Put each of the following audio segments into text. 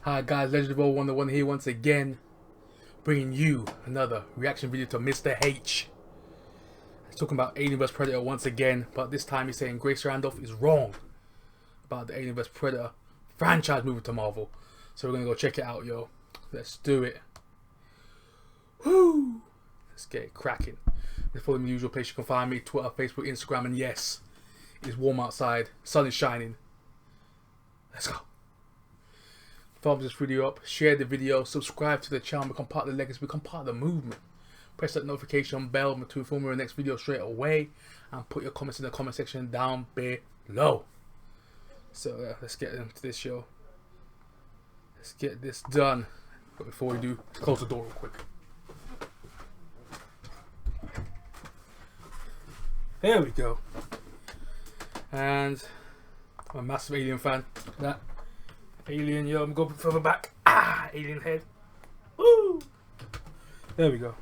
Hi guys, Legend of All One here once again, bringing you another reaction video to Mr. H. He's talking about Alien vs Predator once again, but this time he's saying Grace Randolph is wrong about the Alien vs Predator franchise moving to Marvel. So we're gonna go check it out, yo. Let's do it. Woo! Let's get it cracking. Let's follow me in the usual place you can find me: Twitter, Facebook, Instagram, and yes, it's warm outside, sun is shining. Let's go. Thumbs this video up, share the video, subscribe to the channel, become part of the legacy, become part of the movement. Press that notification bell to inform you of the next video straight away, and put your comments in the comment section down below. So let's get into this show. Let's get this done. But before we do, let's close the door real quick. There we go. And I'm a massive Alien fan. That Alien, yo, I'm going further back. Alien head. Woo! There we go.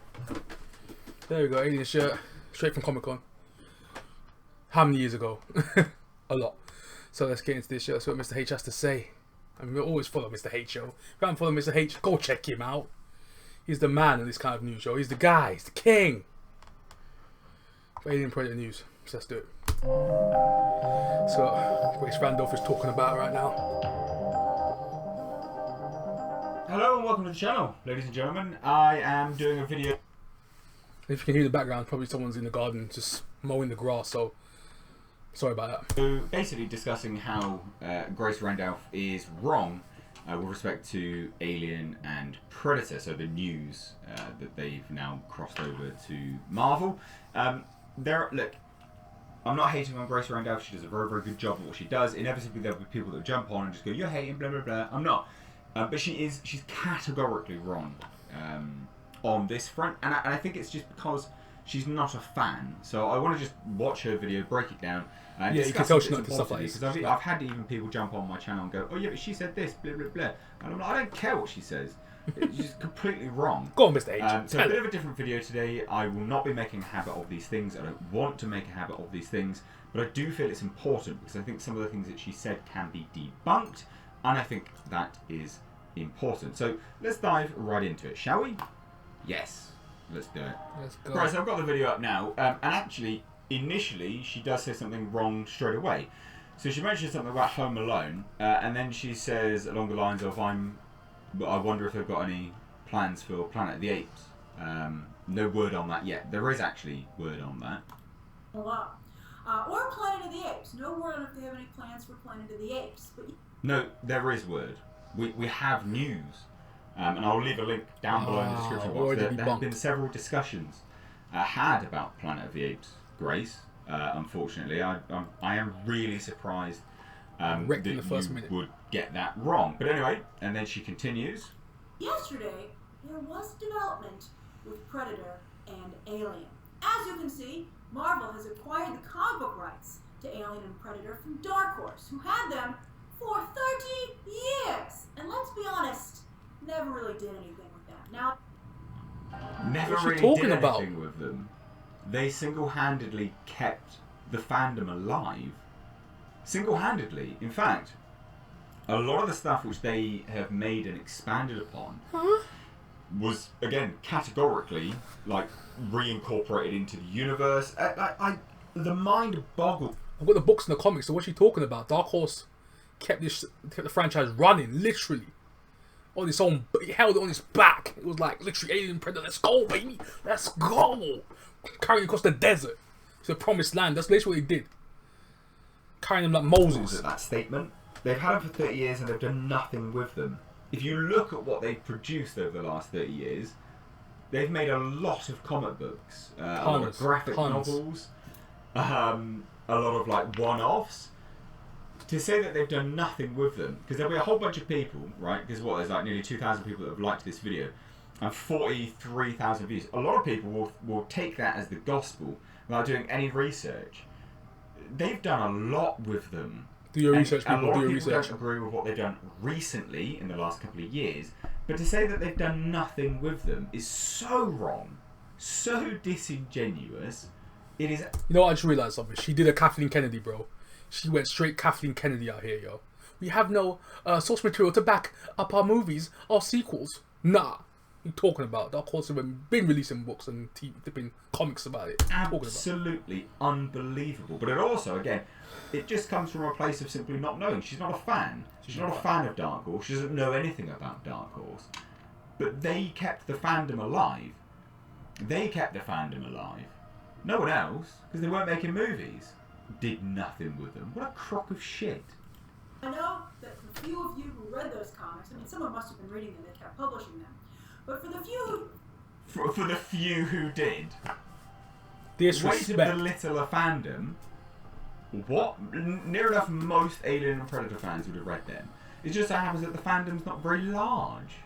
There we go. Alien shirt, straight from Comic Con. How many years ago? A lot. So let's get into this show. See what Mr. H has to say. I mean, we always follow Mr. H, yo. If you haven't followed Mr. H, go check him out. He's the man in this kind of news show. He's the guy. He's the king. For Alien Predator news. So let's do it. So Grace Randolph is talking about right now. Hello and welcome to the channel, ladies and gentlemen. I am doing a video. If you can hear the background, probably someone's in the garden just mowing the grass, so sorry about that. So basically discussing how Grace Randolph is wrong with respect to Alien and Predator, so the news that they've now crossed over to Marvel. Look, I'm not hating on Grace Randolph. She does a very, very good job at what she does. Inevitably there'll be people that jump on and just go, you're hating, blah, blah, blah. I'm not. But she's categorically wrong on this front, and I think it's just because she's not a fan. So I want to just watch her video, break it down, and yeah, you can tell she's not into stuff like this. Because I've had even people jump on my channel and go, oh yeah, but she said this, blah blah blah, and I'm like, I don't care what she says. She's completely wrong. Go on, Mr. H. So a bit of a different video today. I will not be making a habit of these things. I don't want to make a habit of these things, but I do feel it's important because I think some of the things that she said can be debunked, and I think that is important. So let's dive right into it, shall we? Yes, let's do it. Let's go. Right, so I've got the video up now, and actually, initially, she does say something wrong straight away. So she mentions something about Home Alone, and then she says along the lines of, I wonder if they've got any plans for Planet of the Apes. No word on that yet. There is actually word on that. Wow. Or Planet of the Apes. No word on if they have any plans for Planet of the Apes. But no, there is word. We have news. And I'll leave a link down below in the description box. There have been several discussions had about Planet of the Apes, Grace. Unfortunately, I am really surprised that you would get that wrong. But anyway, and then she continues. Yesterday, there was development with Predator and Alien. As you can see, Marvel has acquired the comic book rights to Alien and Predator from Dark Horse, who had them for 30 years. And let's be honest, never really did anything with them. Now, never really did anything with them. They single-handedly kept the fandom alive. Single-handedly. In fact, a lot of the stuff which they have made and expanded upon was, again, categorically, like, reincorporated into the universe. The mind boggled. I've got the books and the comics, so what's she talking about? Dark Horse kept the franchise running, literally. On its own, he held it on his back. It was like literally Alien Predator. Let's go, baby. Let's go. Carrying across the desert to the promised land. That's literally what he did. Carrying them like Moses. At that statement, they've had them for 30 years and they've done nothing with them. If you look at what they've produced over the last 30 years, they've made a lot of comic books, a lot of graphic novels, a lot of like one-offs. To say that they've done nothing with them, because there'll be a whole bunch of people, right? Because there's like nearly 2,000 people that have liked this video, and 43,000 views. A lot of people will take that as the gospel without doing any research. They've done a lot with them. Do your research, people. A lot do of your people research. don't agree with what they've done recently in the last couple of years, but to say that they've done nothing with them is so wrong, so disingenuous. It is. You know what? I just realised something. She did a Kathleen Kennedy, bro. She went straight Kathleen Kennedy out here, yo. we have no source material to back up our movies or sequels. Nah. What are you talking about? Dark Horse have been releasing books and tipping comics about it. Absolutely unbelievable. But it also, again, it just comes from a place of simply not knowing. She's not a fan. She's not a fan of Dark Horse. She doesn't know anything about Dark Horse. But they kept the fandom alive. No one else, because they weren't making movies, did nothing with them. What a crock of shit. I know that the few of you who read those comics, I mean, someone must have been reading them, they kept publishing them. But for the few who... For the few who did. Disrespect. Way to belittle a fandom. What? Near enough most Alien and Predator fans would have read them. It just so happens that the fandom's not very large.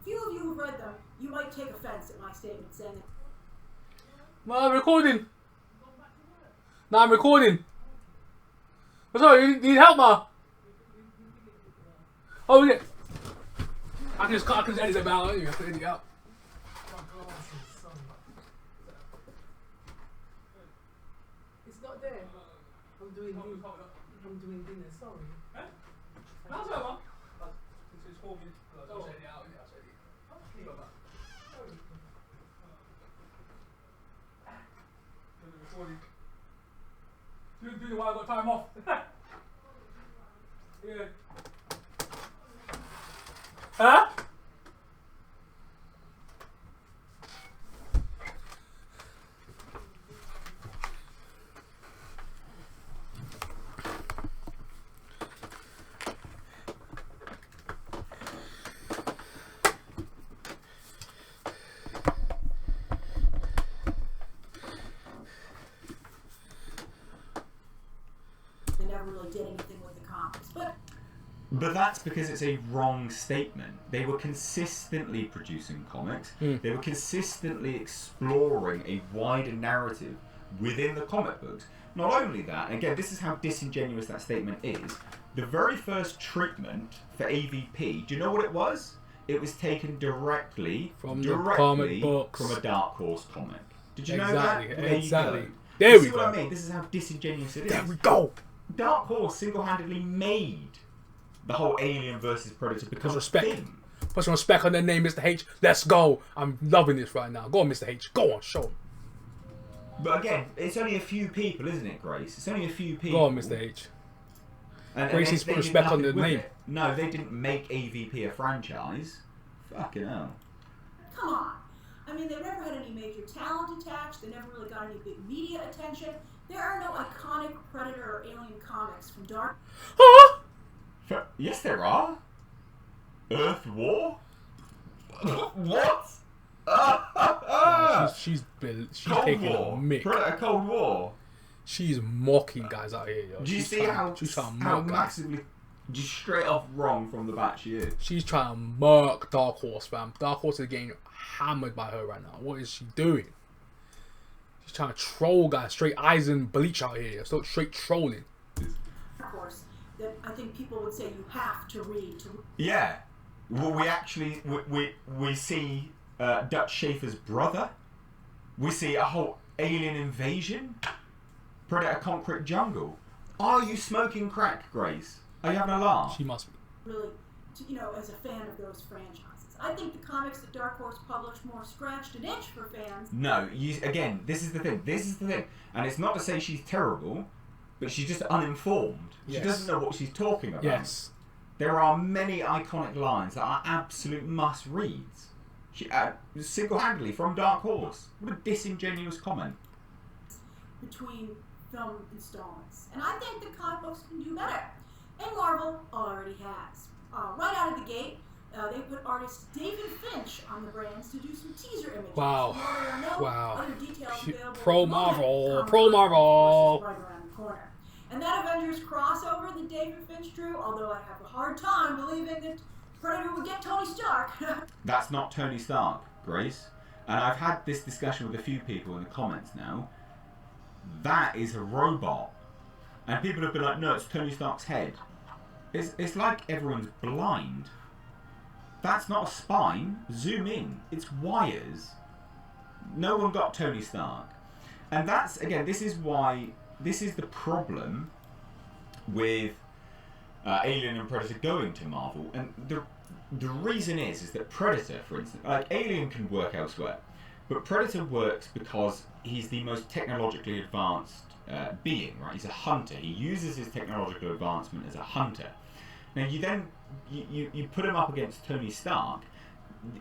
Few of you who read them, you might take offense at my statement saying that... Well, I'm recording. No, I'm recording. Sorry, you need help, ma? Oh, yeah. I can just edit it out. You have to edit it out. It's not there. I'm doing dinner, sorry. Eh? No, it's alright, ma. It's 4 minutes. Don't edit it out. Okay. Sorry. Do the while I got time off. Yeah. Huh? They never really did anything with the comics. But that's because it's a wrong statement. They were consistently producing comics. They were consistently exploring a wider narrative within the comic books. Not only that, and again, this is how disingenuous that statement is. The very first treatment for AVP, do you know what it was? It was taken directly from the comic books. From a Dark Horse comic. Did you know Exactly. that? Exactly. There There we we go. go. What I mean? This is how disingenuous it is. There we go. Dark Horse single-handedly made the whole Alien versus Predator become a respect. thing. Put some respect on their name, Mr. H. Let's go. I'm loving this right now. Go on, Mr. H. Go on, show 'em. But again, it's only a few people, isn't it, Grace? It's only a few people. Go on, Mr. H. And Grace needs to put respect on the name. No, they didn't make AVP a franchise. Fucking hell. Come on. I mean, they never had any major talent attached. They never really got any big media attention. There are no iconic Predator or Alien comics from Dark... Huh? Yes, there are. Earth War? What? She's Cold taking War. a mick. Predator Cold War. She's mocking guys out here, yo. Do you She's see how she's trying to how murk guys. massively, just straight off wrong from the bat she is? She's trying to murk Dark Horse, fam. Dark Horse is getting hammered by her right now. What is she doing? She's trying to troll guys, straight eyes and bleach out here. So straight trolling. Of course, that I think people would say you have to read to... Yeah. Well, we actually we see Dutch Schaefer's brother. We see a whole alien invasion. Predator Concrete Jungle. Are you smoking crack, Grace? Are you having a laugh? She must be. really, you know, as a fan of those franchises. I think the comics that Dark Horse published more scratched an itch for fans. No, again, this is the thing. And it's not to say she's terrible, but she's just uninformed. Yes. She doesn't know what she's talking about. Yes. There are many iconic lines that are absolute must-reads. Single-handedly from Dark Horse. What a disingenuous comment. Between film installments. And I think the comic books can do better. And Marvel already has. Right out of the gate, they put artist David Finch on the brands to do some teaser images. Wow. While there are no Wow. other details available Pro at the moment, Marvel. comic Pro book, Marvel. of course, is right around the corner. And that Avengers crossover that David Finch drew, although I have a hard time believing that Predator would get Tony Stark. That's not Tony Stark, Grace. And I've had this discussion with a few people in the comments now. That is a robot. And people have been like, no, it's Tony Stark's head. It's like everyone's blind. That's not a spine. Zoom in. It's wires. No one got Tony Stark. And that's, again, this is the problem with Alien and Predator going to Marvel, and the reason is that Predator, for instance, like Alien can work elsewhere, but Predator works because he's the most technologically advanced being, right? He's a hunter. He uses his technological advancement as a hunter. Now you put him up against Tony Stark.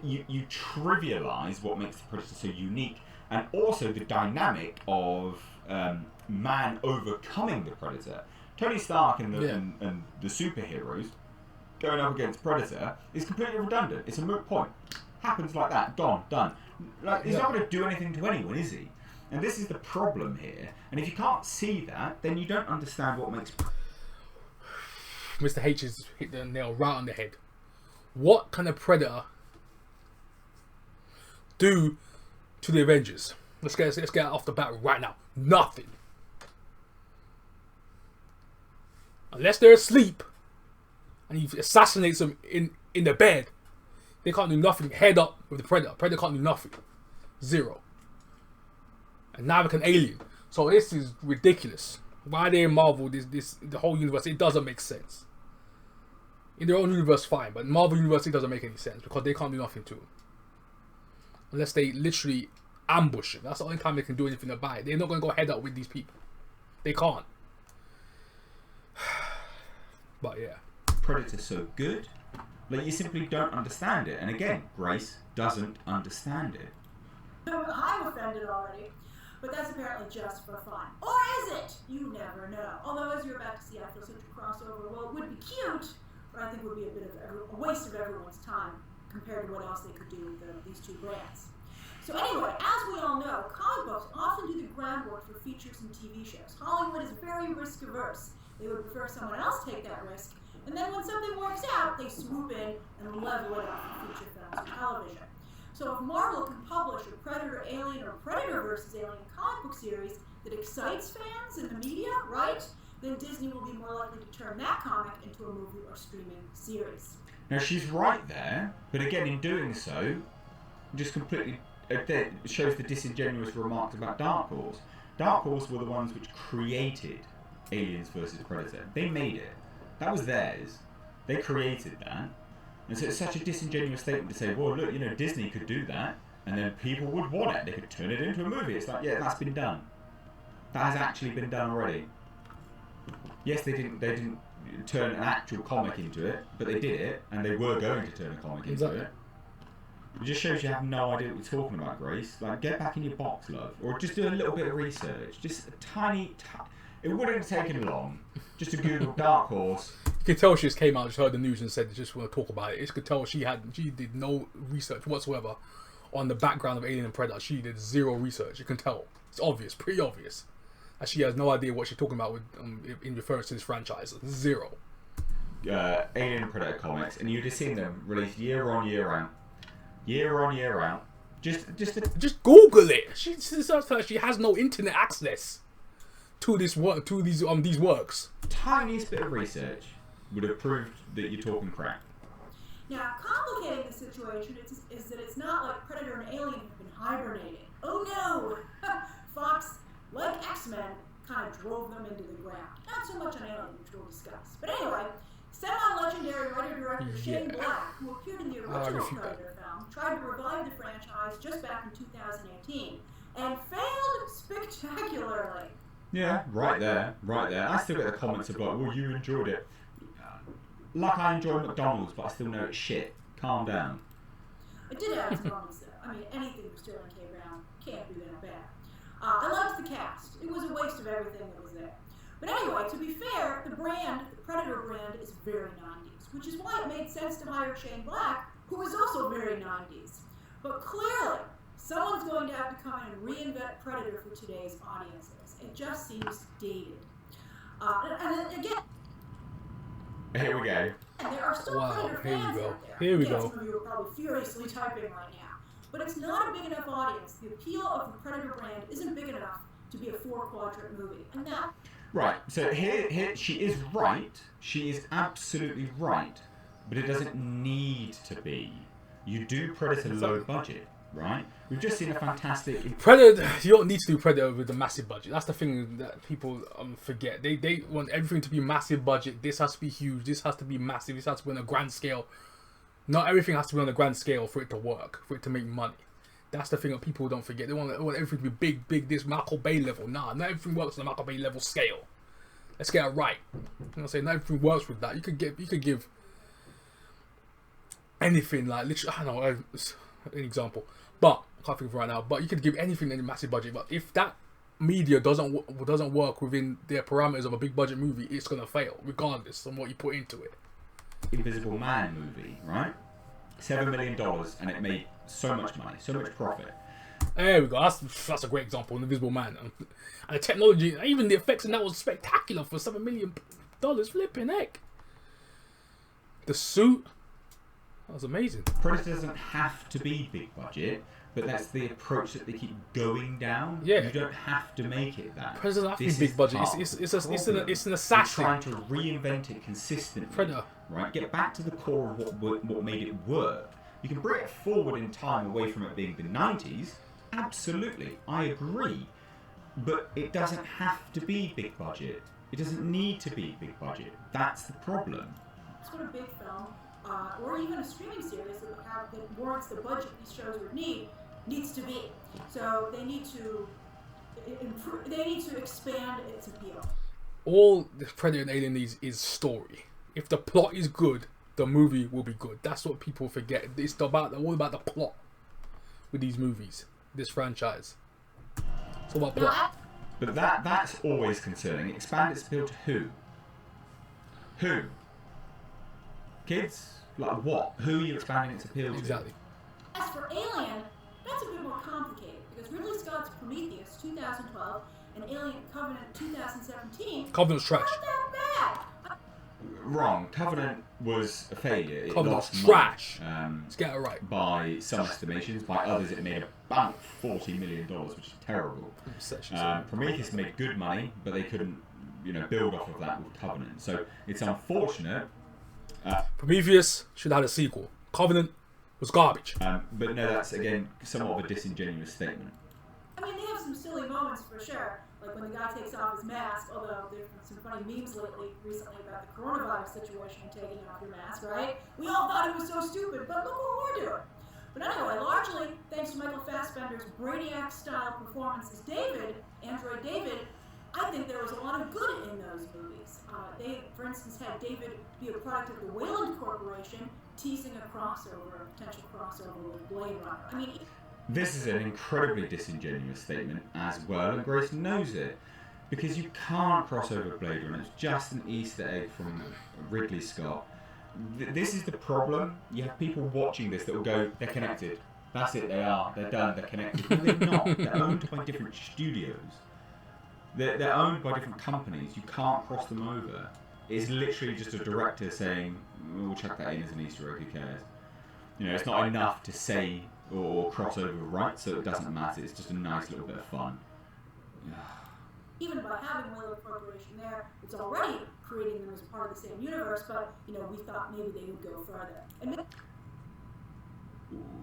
You trivialize what makes the Predator so unique, and also the dynamic of man overcoming the Predator. Tony Stark and the superheroes going up against Predator is completely redundant. It's a moot point. Happens like that. Gone. Done. Like, he's not going to do anything to anyone, is he? And this is the problem here. And if you can't see that, then you don't understand what makes... Mr. H has hit the nail right on the head. What can a Predator do to the Avengers? Let's get off the bat right now. Nothing. Unless they're asleep and he assassinates them in their bed, they can't do nothing. Head up with the Predator. Predator can't do nothing. Zero. And neither can Alien. So this is ridiculous. Why they in Marvel, the whole universe, it doesn't make sense. In their own universe, fine, but in Marvel universe, it doesn't make any sense because they can't do nothing to them. Unless they literally ambush it. That's the only time they can do anything about it. They're not going to go head up with these people. They can't. But yeah. Predator's so good, like you simply don't understand it. And again, Grace doesn't understand it. I'm offended already, but that's apparently just for fun. Or is it? You never know. Although, as you're about to see, I feel such a crossover. Well, it would be cute, but I think it would be a bit of a waste of everyone's time compared to what else they could do with these two brands. So anyway, as we all know, comic books often do the groundwork for features and TV shows. Hollywood is very risk-averse. They would prefer someone else take that risk, and then when something works out, they swoop in and level it up for feature films or television. So if Marvel can publish a Predator, Alien, or Predator versus Alien comic book series that excites fans in the media, right, then Disney will be more likely to turn that comic into a movie or streaming series. Now she's right there, but again, in doing so, just completely shows the disingenuous remarks about Dark Horse. Dark Horse were the ones which created Aliens versus Predator. They made it. That was theirs. They created that. And so it's such a disingenuous statement to say, well, look, you know, Disney could do that, and then people would want it. They could turn it into a movie. It's like, yeah, that's been done. That has actually been done already. Yes, they didn't turn an actual comic into it, but they did it, and they were going to turn a comic into it. It just shows you have no idea what you're talking about, Grace. Like, get back in your box, love. Or just do a little bit of research. Just a tiny... It wouldn't have taken long just to Google Dark Horse. You could tell she just came out, just heard the news and said they just want to talk about it. You could tell she did no research whatsoever on the background of Alien and Predator. She did zero research. You can tell. It's obvious, pretty obvious. And she has no idea what she's talking about with in reference to this franchise. Zero. Alien and Predator comics, and you'd have seen them released year on year out. Year on year out. Just Google it. She has no internet access to this work, to these works. Tiniest bit of research would have proved that you're talking crap. Now, complicating the situation is that it's not like Predator and Alien have been hibernating. Oh no! Fox, like X-Men, kind of drove them into the ground. Not so much on Alien, which we'll discuss. But anyway, semi-legendary writer-director Shane Black, who appeared in the original Predator film, tried to revive the franchise just back in 2018, and failed spectacularly. Yeah, right there. I still get the comments about, well, you enjoyed it. Like I enjoy McDonald's, but I still know it's shit. Calm down. It did have its moments, though. I mean, anything with Sterling K. Brown can't be that bad. I liked the cast. It was a waste of everything that was there. But anyway, to be fair, the Predator brand, is very 90s, which is why it made sense to hire Shane Black, who is also very 90s. But clearly, someone's going to have to come in and reinvent Predator for today's audiences. It just seems dated. And again... Here we go. And there are still Predator fans out there. Here we go. Some of you are probably furiously typing right now. But it's not a big enough audience. The appeal of the Predator brand isn't big enough to be a 4-quadrant movie. And that... Right, so here she is right. She is absolutely right. But it doesn't need to be. You do Predator low budget. right? We've just seen a fantastic... Predator, you don't need to do Predator with a massive budget. That's the thing that people forget. They want everything to be massive budget. This has to be huge. This has to be massive. This has to be on a grand scale. Not everything has to be on a grand scale for it to work, for it to make money. That's the thing that people don't forget. They want everything to be big, this Michael Bay level. Nah, not everything works on the Michael Bay level scale. Let's get it right. I'm saying not everything works with that. You could give anything, like literally, I don't know, an example, but I can't think of it right now. But you could give anything in a massive budget. But if that media doesn't work within the parameters of a big budget movie, it's gonna fail, regardless of what you put into it. Invisible Man movie, right? $7 million, and it made so much money, so much profit. There we go. That's a great example. Invisible Man, and the technology, even the effects in that was spectacular for $7 million. Flipping heck. The suit, that was amazing. Predator doesn't have to be big budget, but that's the approach that they keep going down. Yeah. You don't have to make it that. Predator doesn't have to be big budget. It's an assassin. You're trying to reinvent it consistently. Predator. Right? Get back to the core of what made it work. You can bring it forward in time away from it being the 90s. Absolutely. I agree. But it doesn't have to be big budget. It doesn't need to be big budget. That's the problem. That's what a big film, or even a streaming series that warrants the budget these shows would need, needs to be. So they need to improve. They need to expand its appeal. All the Predator and Alien needs is story. If the plot is good, the movie will be good. That's what people forget. It's all about the plot with these movies, this franchise. It's all about plot. But that's always concerning. Expand its appeal to who? Who? Kids? Like what? Who are you expanding its appeal to? Exactly. As for Alien, that's a bit more complicated because Ridley Scott's Prometheus 2012 and Alien Covenant 2017 Covenant's trash. not that bad. Wrong. Covenant was a failure. It Covenant's lost trash. money, Let's get it right. by some estimations. By others, it made about $40 million, which is terrible. Prometheus made good money, but they couldn't, build off of that with Covenant. So it's unfortunate. Prometheus should have had a sequel. Covenant was garbage. But no, that's again somewhat of a disingenuous statement. I mean, they have some silly moments for sure, like when the guy takes off his mask, although there's been some funny memes recently about the coronavirus situation and taking off your mask, right? We all thought it was so stupid, but look what we're doing. But anyway, largely, thanks to Michael Fassbender's Brainiac-style performance as David, Android David, I think there was a lot of good in those movies. They, for instance, had David be a product of the Wayland Corporation, teasing a potential crossover with Blade Runner. I mean, This is an incredibly disingenuous statement as well, and Grace knows it. Because you can't cross over Blade Runner. It's just an Easter egg from Ridley Scott. This is the problem. You have people watching this that will go, they're connected. That's it, they're done, they're connected. No, they're not. They're owned by different studios. They're owned by different companies. You can't cross them over. It's literally just a director saying, we'll chuck that in as an Easter egg, who cares? It's not enough to say or cross over right, so it doesn't matter. It's just a nice little bit of fun. Even by having Wayland Corporation there, it's already creating them as part of the same universe, but, we thought maybe they would go further. And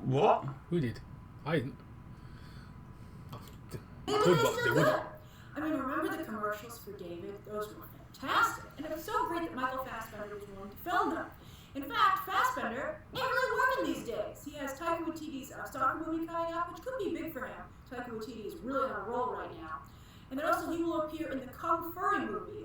What? Who did? I didn't. they wouldn't. I mean, remember the commercials for David? Those were fantastic. And it was so great that Michael Fassbender was willing to film them. In fact, Fassbender ain't really working these days. He has Taika Waititi's soccer movie coming out, which could be big for him. Taika Waititi is really on a roll right now. And then also he will appear in the Kung Fury movie,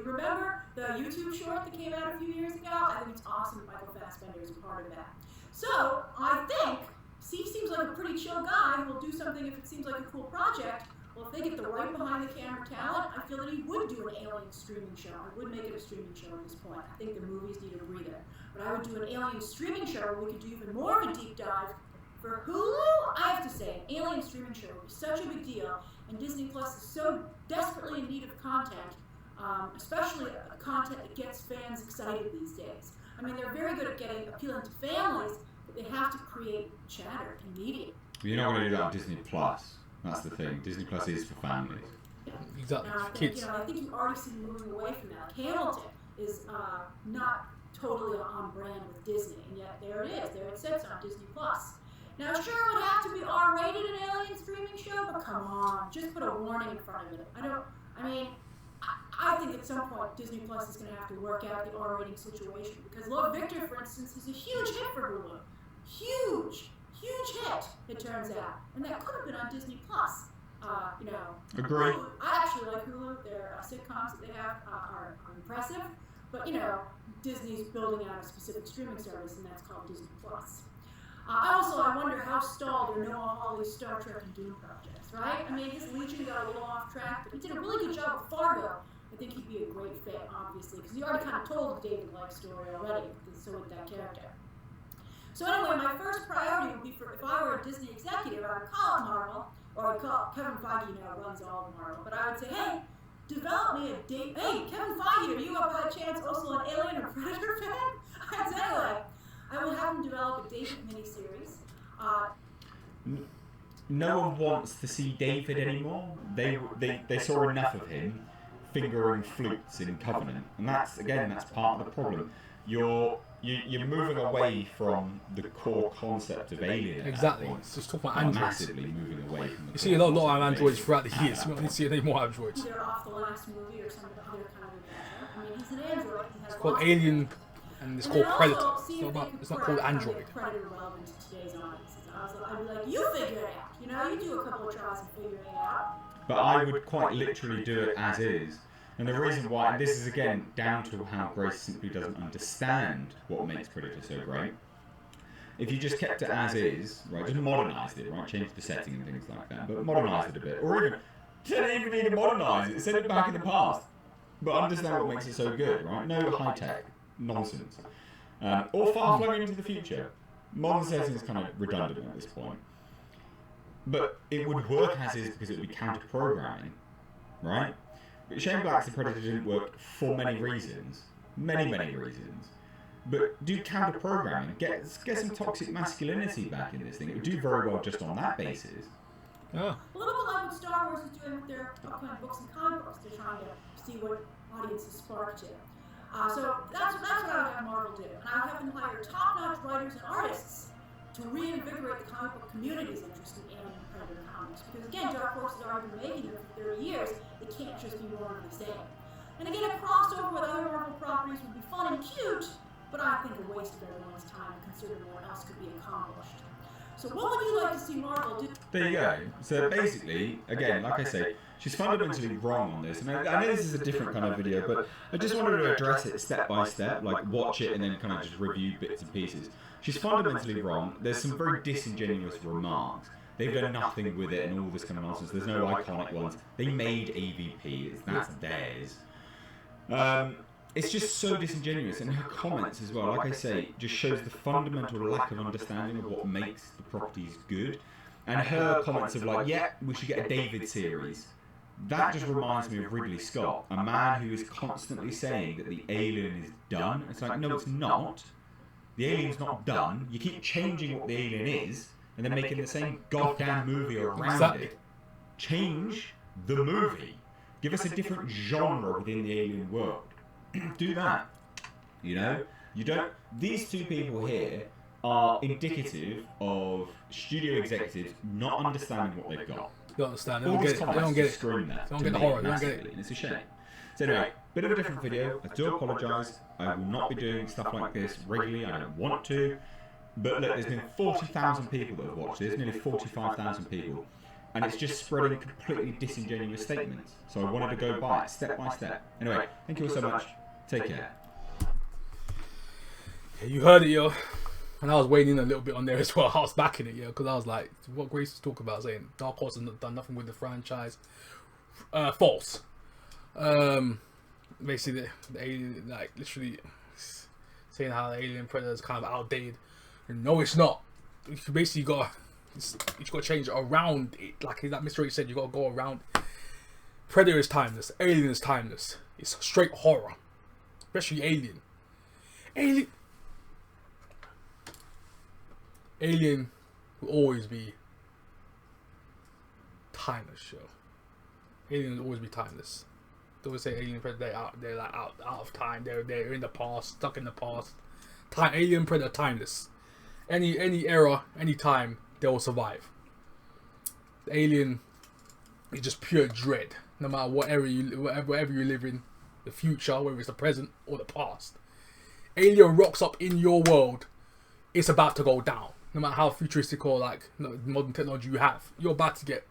Remember the YouTube short that came out a few years ago? I think it's awesome that Michael Fassbender is a part of that. So, I think Steve seems like a pretty chill guy who will do something if it seems like a cool project. Well, if they get the right behind the camera talent, I feel that he would do an Alien streaming show. I would make it a streaming show at this point. I think the movies need a breather. But I would do an Alien streaming show where we could do even more of a deep dive. For Hulu, I have to say, an Alien streaming show would be such a big deal, and Disney Plus is so desperately in need of content, especially content that gets fans excited these days. I mean, they're very good at appealing to families, but they have to create chatter immediately. You're not going to do that on Disney Plus. That's the thing. Disney Plus is for families. Exactly. And I think, Kids. I think you've already seen moving away from that. Hamilton is not totally on brand with Disney, and yet there it is. There it sits on Disney Plus. Now, sure, it would have to be R-rated an Alien streaming show, but come on, just put a warning in front of it. I think at some point Disney Plus is going to have to work out the R-rating situation, because Love Victor, for instance, is a huge hit for Hulu. Huge hit, it turns out. And that could have been on Disney Plus. Agree. Hulu, I actually like Hulu. Their sitcoms that they have are impressive. But, Disney's building out a specific streaming service, and that's called Disney Plus. I wonder how stalled are Noah Hawley's Star Trek and Dune projects, right? I mean, his Legion got a little off track, but he did a really good job with Fargo. I think he'd be a great fit, obviously, because he already kind of told the David-like story already, so with that character. So anyway, my first priority would be for, if I were a Disney executive, I would call it Marvel, or I'd call Kevin Feige, runs all of Marvel, but I would say, hey, develop me a date. Hey, Kevin Feige, are you up by chance also an Alien or Predator fan? I'd say, anyway, I would have him develop a David miniseries. No one wants to see David anymore. They saw enough of him fingering flutes in Covenant, and that's part of the problem. You're moving away from the core concept of Alien. Exactly. It's just talking about androids. Massively moving away from the. You see a lot of androids throughout the years. You don't see any more androids. They're off the last movie or some other kind of adventure. I mean, he's an android. It's called Alien, and it's called Predator. It's not called Android. Predator relevant to today's audiences. I'd be like, you figure it out. You do a couple of tries and figure it out. But I would quite literally do it as is. And the reason why, and this is again down to how Grace simply doesn't understand what makes Predator so great. If you just kept it as is, right, just modernised it, right, changed the setting and things like that, but modernised it a bit, or even, didn't even need to modernise it, send it back in the past, but understand what makes it so good, right? No high-tech nonsense. Or far-flung into the future. Modern setting is kind of redundant at this point. But it would work as is because it would be counter-programming, right? But Shane Black's The Predator didn't work for many reasons. Many reasons. But do counter-programming. Get some toxic masculinity back in this thing. It would do very well just on that basis. Yeah. A little bit like what Star Wars is doing with their upcoming books and comic books. They're trying to see what audiences spark to. So that's what I would have Marvel do. And I would have them hire top-notch writers and artists to reinvigorate the comic book community's interest in Alien and Predator comics. Because again, Dark Horse has already been making them for 30 years. It can't just be more of the same. And again, a crossover with other Marvel properties would be fun and cute, but I think a waste of everyone's time considering what else could be accomplished. So what would you like to see Marvel do? There you go. So basically, again, like I say, she's fundamentally wrong on this. And I know this is a different kind of video, but I just wanted to address it step by step, like watch it and then kind of just review bits and pieces. She's fundamentally wrong. There's some very disingenuous remarks. They've done nothing with it and all this kind of nonsense. There's no iconic ones. They made AVP. That's theirs. It's just so disingenuous, and her comments as well, like I say, just shows the fundamental lack of understanding of what makes the properties good. And her comments of like, yeah, we should get a David series. That just reminds me of Ridley Scott, a man who is constantly saying that the Alien is done. It's like, no, it's not. The Alien's not done. You keep changing what the Alien is, and then making the same goddamn movie around it. Change the movie. Give us a different genre within the Alien world. Do that. You know? You don't... These two people here are indicative of studio executives not understanding what they've got. You don't understand. They don't get it. They don't get it. They don't get the horror. They don't get it. And it's a shame. So anyway, bit of a different video. I do apologise. I will not be doing stuff like this regularly. I don't want to. But look, there's been 40,000 people that have watched this. Nearly 45,000 people. And it's just spreading completely disingenuous statements. So I wanted to go by it, step by step. Anyway, thank you all so much. Take care. Yeah, you heard it, yo. And I was waiting a little bit on there as well. I was backing it, yo, because I was like, what Grace was talking about, saying Dark Horse has done nothing with the franchise. False. Basically, the Alien, like, literally saying how the Alien Predator is kind of outdated. And no, it's not. You basically got to change it around it. Like Mr. H said, you got to go around it. Predator is timeless. Alien is timeless. It's straight horror. Especially Alien. Alien will always be timeless, show. Alien will always be timeless. They always say Alien Predator, they're like out of time. They're in the past, stuck in the past. Alien Predator timeless. Any era, any time, they will survive. The alien is just pure dread. No matter whatever you live in, the future, whether it's the present or the past. Alien rocks up in your world, it's about to go down. No matter how futuristic or like modern technology you have, you're about to get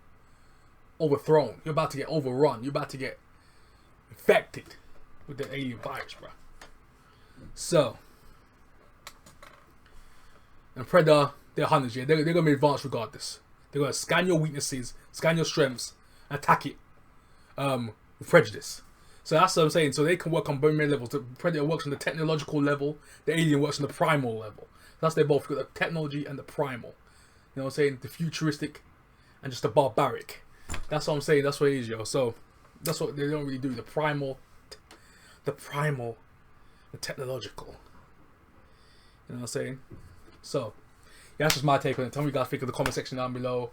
overthrown. You're about to get overrun. You're about to get infected with the alien virus, bro. So, and Predator, they're hunters, yeah. They're gonna be advanced regardless. They're gonna scan your weaknesses, scan your strengths, and attack it with prejudice. So that's what I'm saying. So they can work on both levels. The Predator works on the technological level. The alien works on the primal level. That's they both got the technology and the primal. You know what I'm saying? The futuristic and just the barbaric. That's what I'm saying. That's what it is, yo. So that's what they don't really do. The primal, the technological. You know what I'm saying? So yeah, that's just my take on it. Tell me what you guys think in the comment section down below.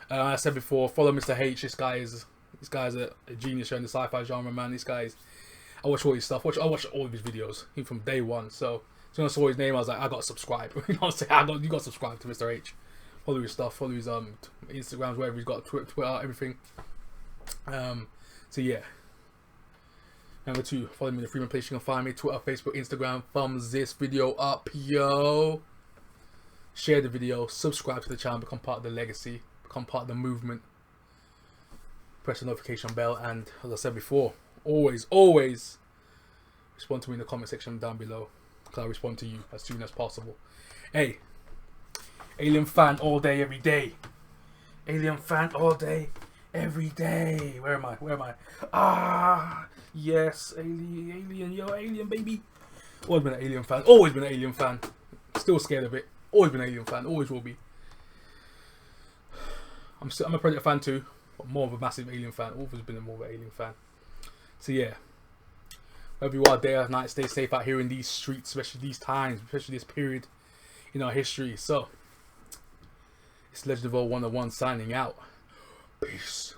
Like I said before, follow Mr. H. This guy's a genius in the sci-fi genre, man. This guy's, I watch all his stuff. I watch all of his videos, even from day one. So as soon as I saw his name, I was like, I gotta subscribe. You know what I'm saying? You gotta subscribe to Mr. H. Follow his stuff. Follow his Instagrams, wherever he's got, Twitter, everything. So yeah. Number 2, follow me in the Freeman place. You can find me Twitter, Facebook, Instagram. Thumbs this video up, yo. Share the video. Subscribe to the channel. Become part of the legacy. Become part of the movement. Press the notification bell, and as I said before, always respond to me in the comment section down below, because I'll respond to you as soon as possible. Hey, alien fan all day, every day. Alien fan all day, every day. Where am I? Ah, yes, alien, yo, alien, baby. Always been an alien fan. Always been an alien fan. Still scared of it. Always been an alien fan. Always will be. I'm a Predator fan too. But more of a massive alien fan. Always been more of an alien fan. So yeah, wherever you are, day or night, stay safe out here in these streets, especially these times, especially this period in our history. So it's Legend of 101 signing out. Peace.